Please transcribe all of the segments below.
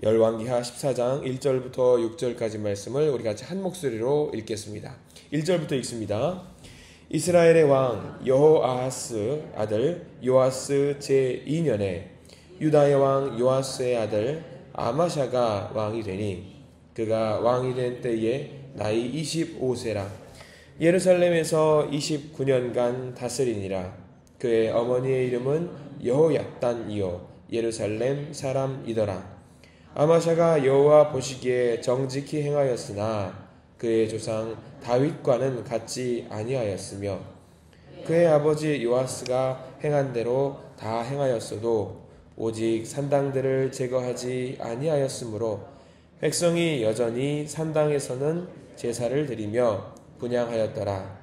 열왕기하 14장 1절부터 6절까지 말씀을 우리 같이 한 목소리로 읽겠습니다. 1절부터 읽습니다. 이스라엘의 왕 여호아하스 아들 요아스 제2년에 유다의 왕 요아스의 아들 아마샤가 왕이 되니 그가 왕이 된 때에 나이 25세라. 예루살렘에서 29년간 다스리니라. 그의 어머니의 이름은 여호약단이요 예루살렘 사람이더라. 아마샤가 여호와 보시기에 정직히 행하였으나 그의 조상 다윗과는 같지 아니하였으며 그의 아버지 요아스가 행한 대로 다 행하였어도 오직 산당들을 제거하지 아니하였으므로 백성이 여전히 산당에서는 제사를 드리며 분향하였더라.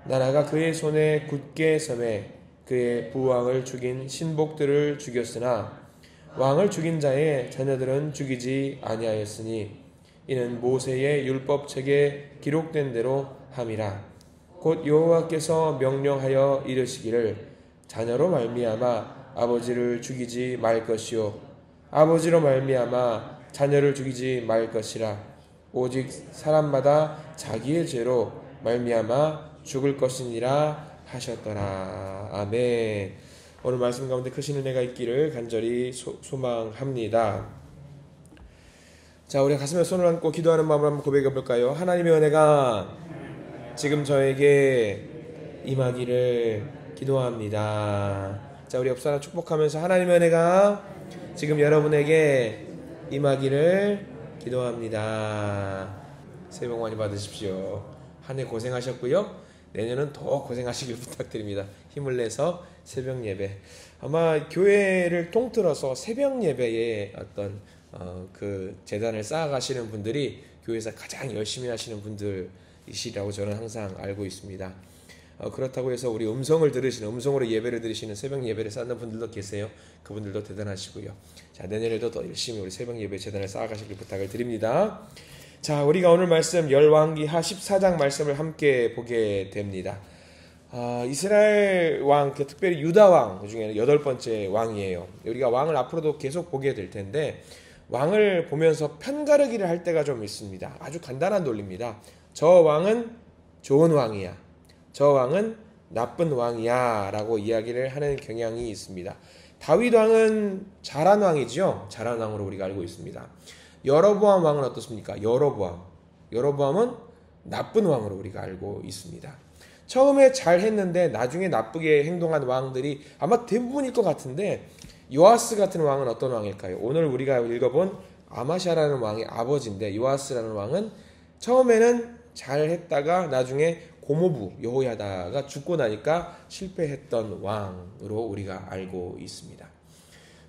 나라가 그의 손에 굳게 섬에 그의 부왕을 죽인 신복들을 죽였으나 왕을 죽인 자의 자녀들은 죽이지 아니하였으니 이는 모세의 율법책에 기록된 대로 함이라. 곧 여호와께서 명령하여 이르시기를 자녀로 말미암아 아버지를 죽이지 말 것이요 아버지로 말미암아 자녀를 죽이지 말 것이라. 오직 사람마다 자기의 죄로 말미암아 죽을 것이니라 하셨더라. 아멘. 오늘 말씀 가운데 크신 은혜가 있기를 간절히 소망합니다. 자, 우리 가슴에 손을 얹고 기도하는 마음으로 한번 고백해 볼까요? 하나님의 은혜가 지금 저에게 임하기를 기도합니다. 자, 우리 옆 사람 축복하면서 하나님의 은혜가 지금 여러분에게 임하기를 기도합니다. 새해 복 많이 받으십시오. 한 해 고생하셨고요. 내년은 더 고생하시길 부탁드립니다. 힘을 내서 새벽 예배. 아마 교회를 통틀어서 새벽 예배에 어떤 그 재단을 쌓아가시는 분들이 교회에서 가장 열심히 하시는 분들이시라고 저는 항상 알고 있습니다. 그렇다고 해서 우리 음성으로 예배를 드리시는 새벽 예배를 쌓는 분들도 계세요. 그분들도 대단하시고요. 자, 내년에도 더 열심히 우리 새벽 예배 재단을 쌓아가시길 부탁을 드립니다. 자, 우리가 오늘 말씀 열왕기하 14장 말씀을 함께 보게 됩니다. 이스라엘 왕, 특별히 유다 왕 중에는 8번째 왕이에요. 우리가 왕을 앞으로도 계속 보게 될 텐데 왕을 보면서 편가르기를 할 때가 좀 있습니다. 아주 간단한 논리입니다. 저 왕은 좋은 왕이야, 저 왕은 나쁜 왕이야 라고 이야기를 하는 경향이 있습니다. 다윗 왕은 잘한 왕이죠. 잘한 왕으로 우리가 알고 있습니다. 여로보암 왕은 어떻습니까? 여로보암은 나쁜 왕으로 우리가 알고 있습니다. 처음에 잘했는데 나중에 나쁘게 행동한 왕들이 아마 대부분일 것 같은데 요아스 같은 왕은 어떤 왕일까요? 오늘 우리가 읽어본 아마샤라는 왕의 아버지인데 요아스라는 왕은 처음에는 잘했다가 나중에 고모부 여호야다가 죽고 나니까 실패했던 왕으로 우리가 알고 있습니다.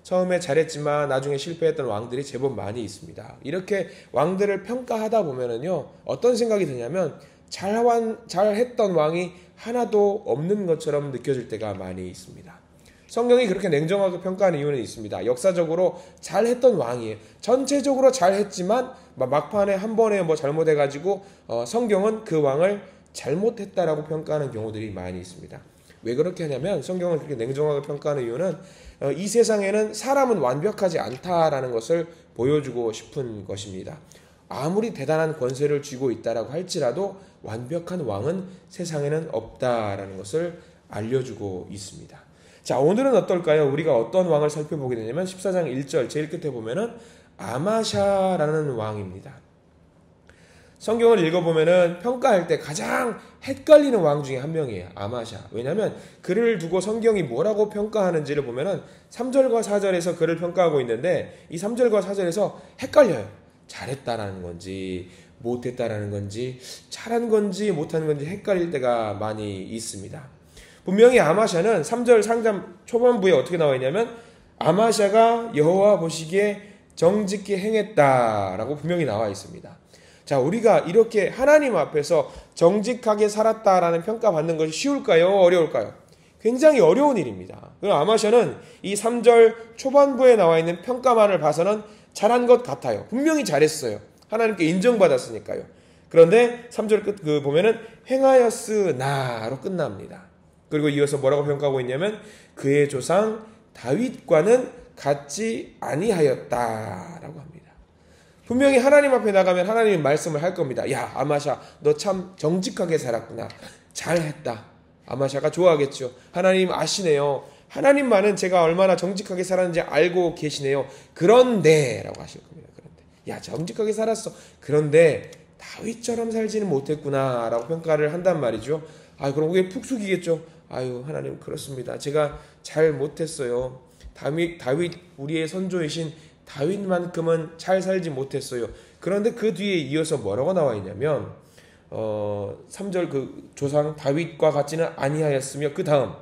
처음에 잘했지만 나중에 실패했던 왕들이 제법 많이 있습니다. 이렇게 왕들을 평가하다 보면은요, 어떤 생각이 드냐면 잘했던 왕이 하나도 없는 것처럼 느껴질 때가 많이 있습니다. 성경이 그렇게 냉정하게 평가하는 이유는 있습니다. 역사적으로 잘했던 왕이에요. 전체적으로 잘했지만 막판에 한 번에 잘못해가지고 성경은 그 왕을 잘못했다라고 평가하는 경우들이 많이 있습니다. 왜 그렇게 하냐면 성경을 그렇게 냉정하게 평가하는 이유는 이 세상에는 사람은 완벽하지 않다라는 것을 보여주고 싶은 것입니다. 아무리 대단한 권세를 쥐고 있다라고 할지라도 완벽한 왕은 세상에는 없다라는 것을 알려주고 있습니다. 자, 오늘은 어떨까요? 우리가 어떤 왕을 살펴보게 되냐면 14장 1절 제일 끝에 보면은 아마샤라는 왕입니다. 성경을 읽어보면은 평가할 때 가장 헷갈리는 왕 중에 한 명이에요. 아마샤. 왜냐하면 그를 두고 성경이 뭐라고 평가하는지를 보면은 3절과 4절에서 그를 평가하고 있는데 이 3절과 4절에서 헷갈려요. 잘했다라는 건지 못했다라는 건지 잘한 건지 못한 건지 헷갈릴 때가 많이 있습니다. 분명히 아마샤는 3절 상장 초반부에 어떻게 나와 있냐면 아마샤가 여호와 보시기에 정직히 행했다라고 분명히 나와 있습니다. 자, 우리가 이렇게 하나님 앞에서 정직하게 살았다라는 평가받는 것이 쉬울까요? 어려울까요? 굉장히 어려운 일입니다. 그럼 아마샤는 이 3절 초반부에 나와 있는 평가만을 봐서는 잘한 것 같아요. 분명히 잘했어요. 하나님께 인정받았으니까요. 그런데 3절 끝 보면은 행하였으나로 끝납니다. 그리고 이어서 뭐라고 평가하고 있냐면 그의 조상 다윗과는 같지 아니하였다라고 합니다. 분명히 하나님 앞에 나가면 하나님이 말씀을 할 겁니다. 야, 아마샤, 너 참 정직하게 살았구나. 잘했다. 아마샤가 좋아하겠죠. 하나님 아시네요. 하나님만은 제가 얼마나 정직하게 살았는지 알고 계시네요. 그런데 라고 하실 겁니다. 그런데 야, 정직하게 살았어. 그런데 다윗처럼 살지는 못했구나 라고 평가를 한단 말이죠. 아, 그럼 그게 푹 숙이겠죠. 아유, 하나님 그렇습니다. 제가 잘 못했어요. 다윗 우리의 선조이신 다윗만큼은 잘 살지 못했어요. 그런데 그 뒤에 이어서 뭐라고 나와 있냐면 3절 그 조상 다윗과 같지는 아니하였으며 그 다음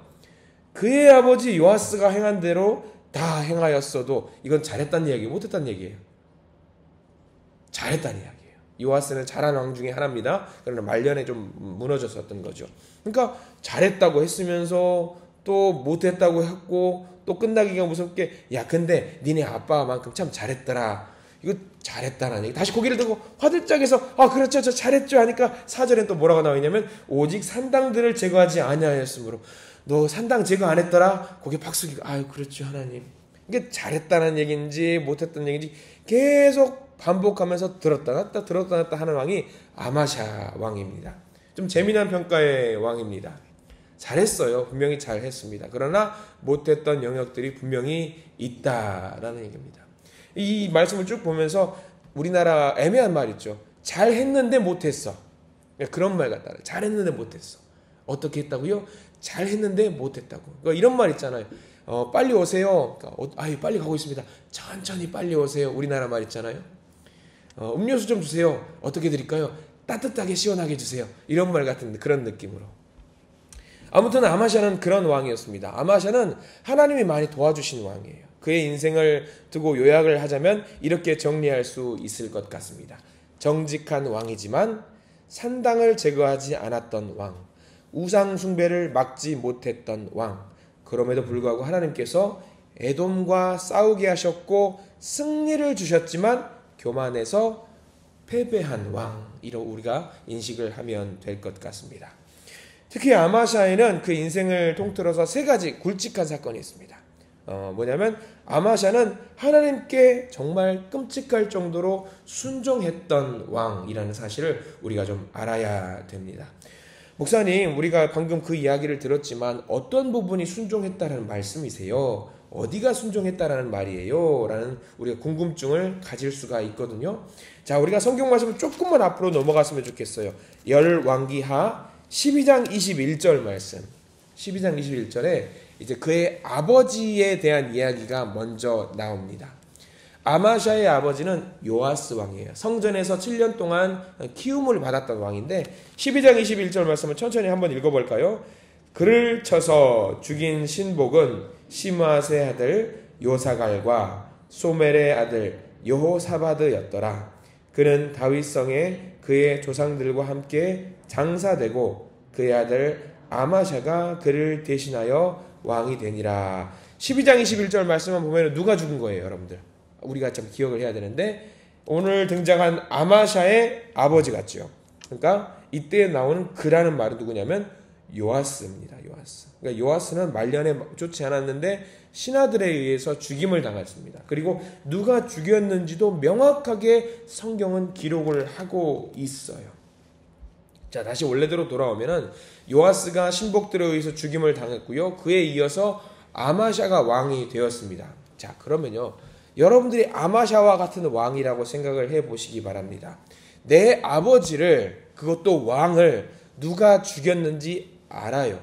그의 아버지 요아스가 행한 대로 다 행하였어도 이건 잘했다는 이야기예요, 못했다는 얘기예요? 잘했다는 이야기예요. 요아스는 잘한 왕 중에 하나입니다. 그러나 말년에 좀 무너졌었던 거죠. 그러니까 잘했다고 했으면서 또 못했다고 했고 또 끝나기가 무섭게 야, 근데 니네 아빠만큼 참 잘했더라. 이거 잘했다라는 얘기. 다시 고개를 들고 화들짝에서 아, 그렇죠, 저 잘했죠 하니까 4절엔 또 뭐라고 나와 있냐면 오직 산당들을 제거하지 아니하였으므로 너 산당 제거 안 했더라. 고개 팍 숙이고 아유, 그렇죠 하나님. 이게 잘했다는 얘기인지 못했다는 얘기인지 계속 반복하면서 들었다 놨다 하는 왕이 아마샤 왕입니다. 좀 재미난 평가의 왕입니다. 잘했어요. 분명히 잘했습니다. 그러나 못했던 영역들이 분명히 있다라는 얘기입니다. 이 말씀을 쭉 보면서 우리나라 애매한 말 있죠. 잘했는데 못했어. 그런 말 같다. 잘했는데 못했어. 어떻게 했다고요? 잘했는데 못했다고. 그러니까 이런 말 있잖아요. 빨리 오세요. 그러니까, 아유, 빨리 가고 있습니다. 천천히 빨리 오세요. 우리나라 말 있잖아요. 음료수 좀 주세요. 어떻게 드릴까요? 따뜻하게 시원하게 주세요. 이런 말 같은 그런 느낌으로. 아무튼 아마샤는 그런 왕이었습니다. 아마샤는 하나님이 많이 도와주신 왕이에요. 그의 인생을 두고 요약을 하자면 이렇게 정리할 수 있을 것 같습니다. 정직한 왕이지만 산당을 제거하지 않았던 왕, 우상 숭배를 막지 못했던 왕, 그럼에도 불구하고 하나님께서 에돔과 싸우게 하셨고 승리를 주셨지만 교만해서 패배한 왕이라고 우리가 인식을 하면 될 것 같습니다. 특히 아마샤에는 그 인생을 통틀어서 세 가지 굵직한 사건이 있습니다. 뭐냐면 아마샤는 하나님께 정말 끔찍할 정도로 순종했던 왕이라는 사실을 우리가 좀 알아야 됩니다. 목사님, 우리가 방금 그 이야기를 들었지만 어떤 부분이 순종했다라는 말씀이세요? 어디가 순종했다라는 말이에요? 라는 우리가 궁금증을 가질 수가 있거든요. 자, 우리가 성경 말씀을 조금만 앞으로 넘어갔으면 좋겠어요. 열왕기하 12장 21절 말씀. 12장 21절에 이제 그의 아버지에 대한 이야기가 먼저 나옵니다. 아마샤의 아버지는 요아스 왕이에요. 성전에서 7년 동안 키움을 받았던 왕인데 12장 21절 말씀을 천천히 한번 읽어볼까요? 그를 쳐서 죽인 신복은 시므앗의 아들 요사갈과 소멜의 아들 여호사바드였더라. 그는 다윗성에 그의 조상들과 함께 장사되고 그의 아들 아마샤가 그를 대신하여 왕이 되니라. 12장 21절 말씀만 보면 누가 죽은 거예요, 여러분들? 우리가 참 기억을 해야 되는데 오늘 등장한 아마샤의 아버지 같죠. 그러니까 이때 나오는 그라는 말은 누구냐면 요아스입니다. 요아스. 그러니까 요아스는 말년에 좋지 않았는데 신하들에 의해서 죽임을 당했습니다. 그리고 누가 죽였는지도 명확하게 성경은 기록을 하고 있어요. 자, 다시 원래대로 돌아오면은 요아스가 신복들에 의해서 죽임을 당했고요. 그에 이어서 아마샤가 왕이 되었습니다. 자, 그러면요, 여러분들이 아마샤와 같은 왕이라고 생각을 해보시기 바랍니다. 내 아버지를, 그것도 왕을 누가 죽였는지 알아요.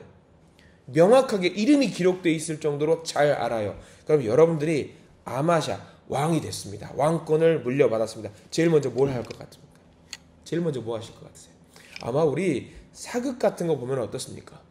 명확하게 이름이 기록되어 있을 정도로 잘 알아요. 그럼 여러분들이 아마샤 왕이 됐습니다. 왕권을 물려받았습니다. 제일 먼저 뭘 할 것 같습니까? 제일 먼저 뭐 하실 것 같으세요? 아마 우리 사극 같은 거 보면 어떻습니까?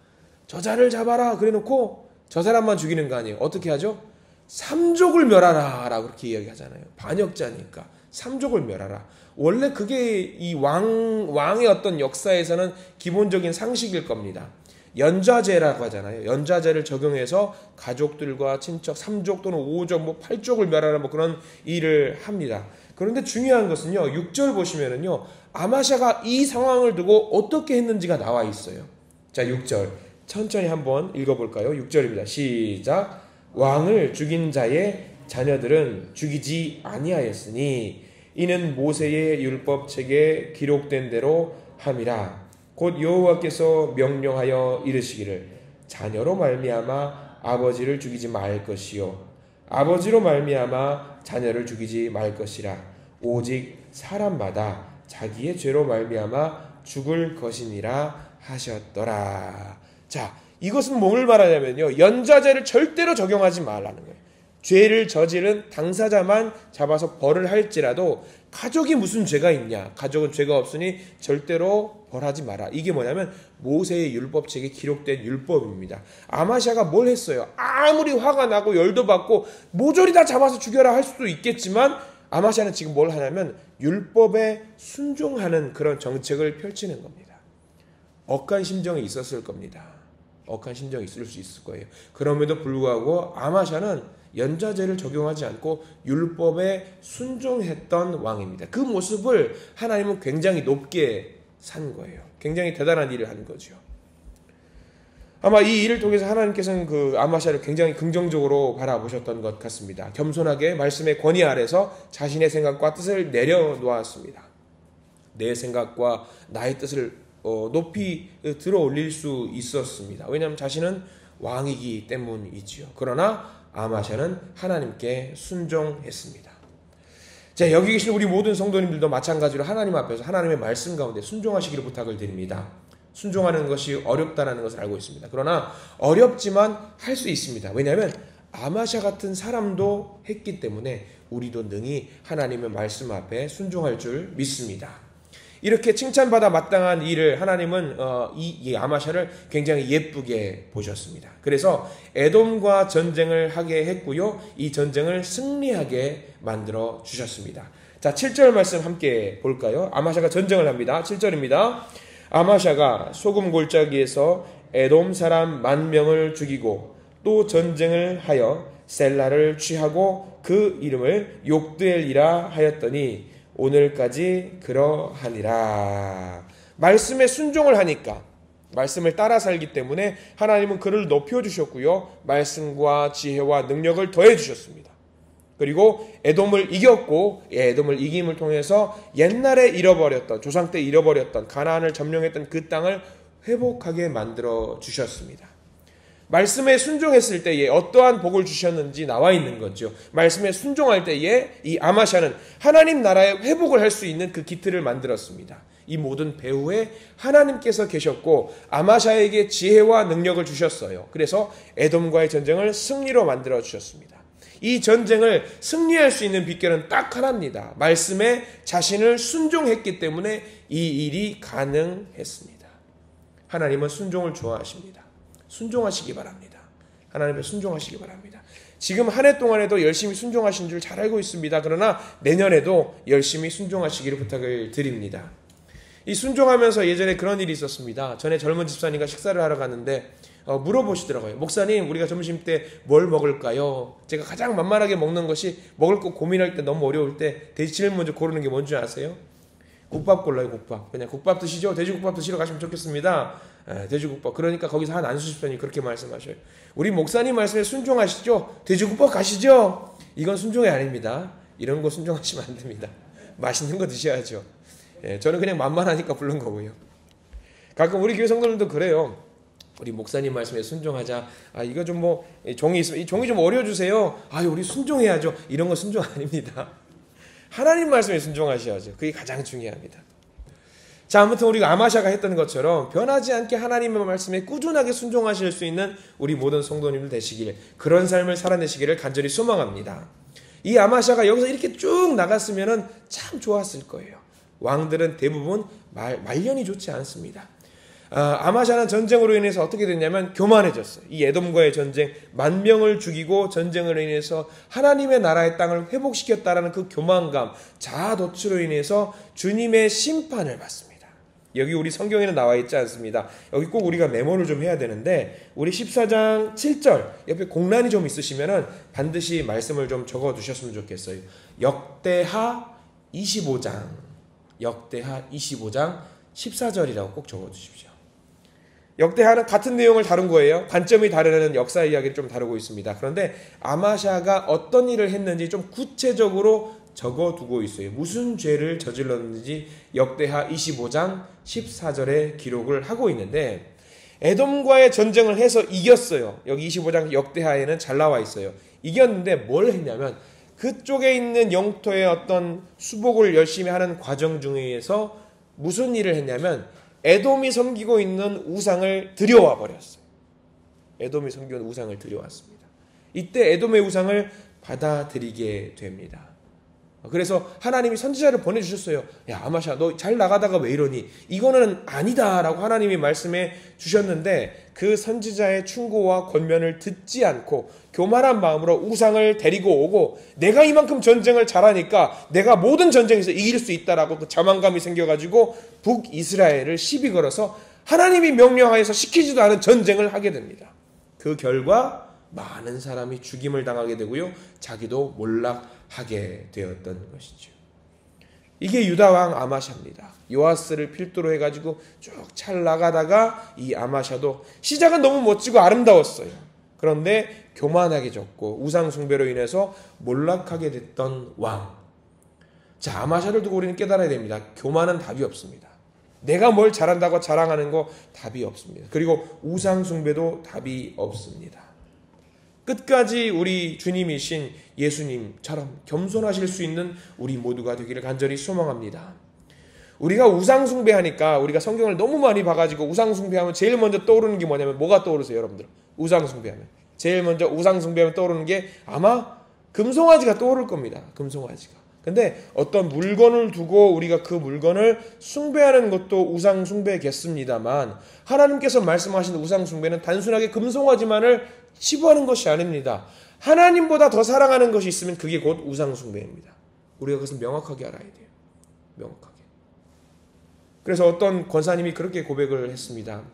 저자를 잡아라 그래놓고 저 사람만 죽이는 거 아니에요. 어떻게 하죠? 삼족을 멸하라 라고 그렇게 이야기하잖아요. 반역자니까 삼족을 멸하라. 원래 그게 이 왕의 어떤 역사에서는 기본적인 상식일 겁니다. 연좌제라고 하잖아요. 연좌제를 적용해서 가족들과 친척 3족 또는 5족, 8족을 멸하라 그런 일을 합니다. 그런데 중요한 것은요, 6절 보시면은요, 아마샤가 이 상황을 두고 어떻게 했는지가 나와 있어요. 자, 6절 천천히 한번 읽어볼까요? 6절입니다. 시작. 왕을 죽인 자의 자녀들은 죽이지 아니하였으니 이는 모세의 율법책에 기록된 대로 함이라. 곧 여호와께서 명령하여 이르시기를 자녀로 말미암아 아버지를 죽이지 말 것이요 아버지로 말미암아 자녀를 죽이지 말 것이라. 오직 사람마다 자기의 죄로 말미암아 죽을 것이니라 하셨더라. 자, 이것은 뭘 말하냐면요, 연좌제를 절대로 적용하지 말라는 거예요. 죄를 저지른 당사자만 잡아서 벌을 할지라도 가족이 무슨 죄가 있냐, 가족은 죄가 없으니 절대로 벌하지 마라. 이게 뭐냐면 모세의 율법책에 기록된 율법입니다. 아마샤가 뭘 했어요? 아무리 화가 나고 열도 받고 모조리 다 잡아서 죽여라 할 수도 있겠지만 아마샤는 지금 뭘 하냐면 율법에 순종하는 그런 정책을 펼치는 겁니다. 억한 심정이 있었을 겁니다. 억한 심정이 있을 수 있을 거예요. 그럼에도 불구하고 아마샤는 연좌제를 적용하지 않고 율법에 순종했던 왕입니다. 그 모습을 하나님은 굉장히 높게 산 거예요. 굉장히 대단한 일을 한 거죠. 아마 이 일을 통해서 하나님께서는 그 아마샤를 굉장히 긍정적으로 바라보셨던 것 같습니다. 겸손하게 말씀의 권위 아래서 자신의 생각과 뜻을 내려놓았습니다. 내 생각과 나의 뜻을 높이 들어 올릴 수 있었습니다. 왜냐하면 자신은 왕이기 때문이지요. 그러나 아마샤는 하나님께 순종했습니다. 자, 여기 계신 우리 모든 성도님들도 마찬가지로 하나님 앞에서 하나님의 말씀 가운데 순종하시기를 부탁을 드립니다. 순종하는 것이 어렵다는 것을 알고 있습니다. 그러나 어렵지만 할 수 있습니다. 왜냐하면 아마샤 같은 사람도 했기 때문에 우리도 능히 하나님의 말씀 앞에 순종할 줄 믿습니다. 이렇게 칭찬받아 마땅한 일을 하나님은 이 아마샤를 굉장히 예쁘게 보셨습니다. 그래서 에돔과 전쟁을 하게 했고요. 이 전쟁을 승리하게 만들어 주셨습니다. 자, 7절 말씀 함께 볼까요? 아마샤가 전쟁을 합니다. 7절입니다. 아마샤가 소금 골짜기에서 에돔 사람 10,000명을 죽이고 또 전쟁을 하여 셀라를 취하고 그 이름을 욕드엘이라 하였더니 오늘까지 그러하니라. 말씀에 순종을 하니까, 말씀을 따라 살기 때문에 하나님은 그를 높여주셨고요, 말씀과 지혜와 능력을 더해주셨습니다. 그리고 에돔을 이겼고, 에돔을 이김을 통해서 옛날에 잃어버렸던, 조상 때 잃어버렸던 가나안을 점령했던 그 땅을 회복하게 만들어 주셨습니다. 말씀에 순종했을 때에 어떠한 복을 주셨는지 나와 있는 거죠. 말씀에 순종할 때에 이 아마샤는 하나님 나라의 회복을 할 수 있는 그 기틀을 만들었습니다. 이 모든 배후에 하나님께서 계셨고 아마샤에게 지혜와 능력을 주셨어요. 그래서 에돔과의 전쟁을 승리로 만들어 주셨습니다. 이 전쟁을 승리할 수 있는 비결은 딱 하나입니다. 말씀에 자신을 순종했기 때문에 이 일이 가능했습니다. 하나님은 순종을 좋아하십니다. 순종하시기 바랍니다. 하나님께 순종하시기 바랍니다. 지금 한 해 동안에도 열심히 순종하신 줄 잘 알고 있습니다. 그러나 내년에도 열심히 순종하시기를 부탁을 드립니다. 이 순종하면서 예전에 그런 일이 있었습니다. 전에 젊은 집사님과 식사를 하러 갔는데 물어보시더라고요. 목사님, 우리가 점심 때 뭘 먹을까요? 제가 가장 만만하게 먹는 것이, 먹을 거 고민할 때 너무 어려울 때 제일 먼저 고르는 게 뭔지 아세요? 국밥 골라요. 국밥. 그냥 국밥 드시죠. 돼지국밥 드시러 가시면 좋겠습니다. 돼지국밥. 그러니까 거기서 한 안수 집사님이 그렇게 말씀하셔요. 우리 목사님 말씀에 순종하시죠. 돼지국밥 가시죠. 이건 순종이 아닙니다. 이런 거 순종하시면 안 됩니다. 맛있는 거 드셔야죠. 저는 그냥 만만하니까 부른 거고요. 가끔 우리 교회 성도들도 그래요. 우리 목사님 말씀에 순종하자. 이거 좀 종이 있으면 이 종이 좀 어려주세요. 우리 순종해야죠. 이런 거 순종 아닙니다. 하나님 말씀에 순종하셔야죠. 그게 가장 중요합니다. 자, 아무튼 우리가 아마샤가 했던 것처럼 변하지 않게 하나님의 말씀에 꾸준하게 순종하실 수 있는 우리 모든 성도님들 되시길, 그런 삶을 살아내시기를 간절히 소망합니다. 이 아마샤가 여기서 이렇게 쭉 나갔으면 참 좋았을 거예요. 왕들은 대부분 말년이 좋지 않습니다. 아마샤는 전쟁으로 인해서 어떻게 됐냐면 교만해졌어요. 이 에돔과의 전쟁, 10,000명을 죽이고 전쟁으로 인해서 하나님의 나라의 땅을 회복시켰다라는 그 교만감, 자아도취로 인해서 주님의 심판을 받습니다. 여기 우리 성경에는 나와 있지 않습니다. 여기 꼭 우리가 메모를 좀 해야 되는데, 우리 14장 7절 옆에 공란이 좀 있으시면은 반드시 말씀을 좀 적어 두셨으면 좋겠어요. 역대하 25장 14절이라고 꼭 적어 두십시오. 역대하는 같은 내용을 다룬 거예요. 관점이 다르는 역사 이야기를 좀 다루고 있습니다. 그런데 아마샤가 어떤 일을 했는지 좀 구체적으로 적어두고 있어요. 무슨 죄를 저질렀는지 역대하 25장 14절에 기록을 하고 있는데 에돔과의 전쟁을 해서 이겼어요. 여기 25장 역대하에는 잘 나와 있어요. 이겼는데 뭘 했냐면 그쪽에 있는 영토의 어떤 수복을 열심히 하는 과정 중에서 무슨 일을 했냐면 에돔이 섬기고 있는 우상을 들여와 버렸어요. 에돔이 섬기고 있는 우상을 들여왔습니다. 이때 에돔의 우상을 받아들이게 됩니다. 그래서 하나님이 선지자를 보내주셨어요. 야, 아마샤, 너 잘 나가다가 왜 이러니? 이거는 아니다 라고 하나님이 말씀해 주셨는데 그 선지자의 충고와 권면을 듣지 않고 교만한 마음으로 우상을 데리고 오고 내가 이만큼 전쟁을 잘하니까 내가 모든 전쟁에서 이길 수 있다라고 그 자만감이 생겨가지고 북이스라엘을 시비 걸어서 하나님이 명령하여서 시키지도 않은 전쟁을 하게 됩니다. 그 결과 많은 사람이 죽임을 당하게 되고요. 자기도 몰락하게 되었던 것이죠. 이게 유다왕 아마샤입니다. 요아스를 필두로 해가지고 쭉 잘 나가다가 이 아마샤도 시작은 너무 멋지고 아름다웠어요. 그런데 교만하게 졌고 우상 숭배로 인해서 몰락하게 됐던 왕. 자, 아마샤를 두고 우리는 깨달아야 됩니다. 교만은 답이 없습니다. 내가 뭘 잘한다고 자랑하는 거 답이 없습니다. 그리고 우상 숭배도 답이 없습니다. 끝까지 우리 주님이신 예수님처럼 겸손하실 수 있는 우리 모두가 되기를 간절히 소망합니다. 우리가 우상 숭배하니까 우리가 성경을 너무 많이 봐가지고 우상 숭배하면 제일 먼저 떠오르는 게 뭐냐면 뭐가 떠오르세요, 여러분들? 우상 숭배하면 제일 먼저 우상 숭배하면 떠오르는 게 아마 금송아지가 떠오를 겁니다. 금송아지가. 근데 어떤 물건을 두고 우리가 그 물건을 숭배하는 것도 우상 숭배겠습니다만 하나님께서 말씀하신 우상 숭배는 단순하게 금송아지만을 치부하는 것이 아닙니다. 하나님보다 더 사랑하는 것이 있으면 그게 곧 우상 숭배입니다. 우리가 그것을 명확하게 알아야 돼요. 명확하게. 그래서 어떤 권사님이 그렇게 고백을 했습니다.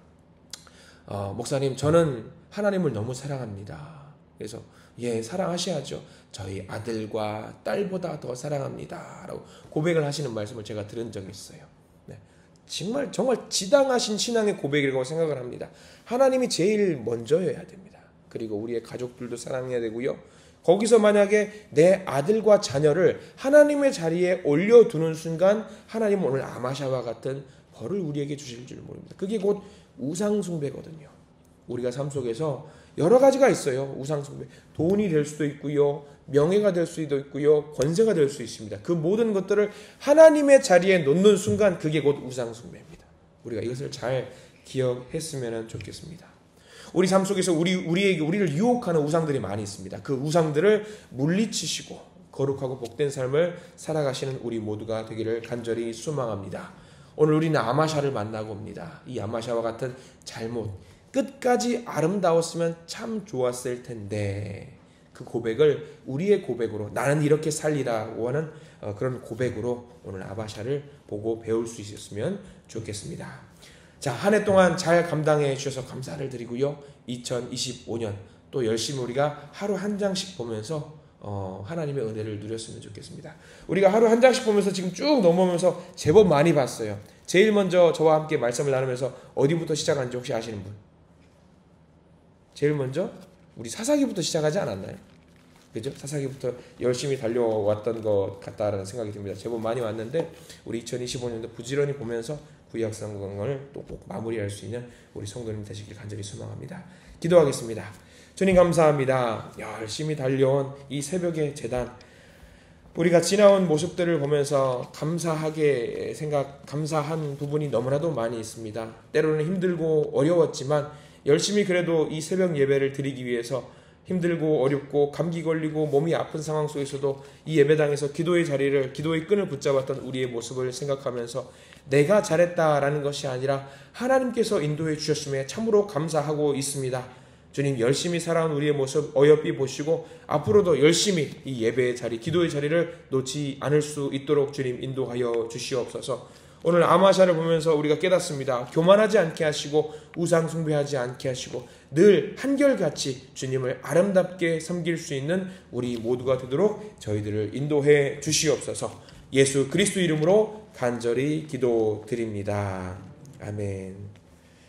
목사님, 저는 하나님을 너무 사랑합니다. 그래서 예, 사랑하셔야죠. 저희 아들과 딸보다 더 사랑합니다. 라고 고백을 하시는 말씀을 제가 들은 적이 있어요. 네. 정말 지당하신 신앙의 고백이라고 생각을 합니다. 하나님이 제일 먼저여야 됩니다. 그리고 우리의 가족들도 사랑해야 되고요. 거기서 만약에 내 아들과 자녀를 하나님의 자리에 올려두는 순간 하나님은 오늘 아마샤와 같은 벌을 우리에게 주실 줄 모릅니다. 그게 곧 우상숭배거든요. 우리가 삶 속에서 여러 가지가 있어요. 우상숭배. 돈이 될 수도 있고요. 명예가 될 수도 있고요. 권세가 될 수 있습니다. 그 모든 것들을 하나님의 자리에 놓는 순간 그게 곧 우상숭배입니다. 우리가 이것을 잘 기억했으면 좋겠습니다. 우리 삶 속에서 우리를 유혹하는 우상들이 많이 있습니다. 그 우상들을 물리치시고 거룩하고 복된 삶을 살아가시는 우리 모두가 되기를 간절히 소망합니다. 오늘 우리는 아마샤를 만나고 옵니다. 이 아마샤와 같은 잘못, 끝까지 아름다웠으면 참 좋았을 텐데 그 고백을 우리의 고백으로 나는 이렇게 살리라고 하는 그런 고백으로 오늘 아마샤를 보고 배울 수 있었으면 좋겠습니다. 자, 한 해 동안 잘 감당해 주셔서 감사를 드리고요. 2025년 또 열심히 우리가 하루 한 장씩 보면서 하나님의 은혜를 누렸으면 좋겠습니다. 우리가 하루 한 장씩 보면서 지금 쭉 넘어오면서 제법 많이 봤어요. 제일 먼저 저와 함께 말씀을 나누면서 어디부터 시작한지 혹시 아시는 분? 제일 먼저 우리 사사기부터 시작하지 않았나요? 그죠? 사사기부터 열심히 달려왔던 것 같다라는 생각이 듭니다. 제법 많이 왔는데 우리 2025년도 부지런히 보면서 구약 성경을 또 꼭 마무리할 수 있는 우리 성도님 되시길 간절히 소망합니다. 기도하겠습니다. 주님 감사합니다. 열심히 달려온 이 새벽의 제단, 우리가 지나온 모습들을 보면서 감사한 부분이 너무나도 많이 있습니다. 때로는 힘들고 어려웠지만 열심히 그래도 이 새벽 예배를 드리기 위해서 힘들고 어렵고 감기 걸리고 몸이 아픈 상황 속에서도 이 예배당에서 기도의 끈을 붙잡았던 우리의 모습을 생각하면서 내가 잘했다라는 것이 아니라 하나님께서 인도해 주셨음에 참으로 감사하고 있습니다. 주님, 열심히 살아온 우리의 모습 어여삐 보시고 앞으로도 열심히 이 예배의 자리, 기도의 자리를 놓지 않을 수 있도록 주님 인도하여 주시옵소서. 오늘 아마샤를 보면서 우리가 깨닫습니다. 교만하지 않게 하시고 우상 숭배하지 않게 하시고 늘 한결같이 주님을 아름답게 섬길 수 있는 우리 모두가 되도록 저희들을 인도해 주시옵소서. 예수 그리스도 이름으로 간절히 기도드립니다. 아멘.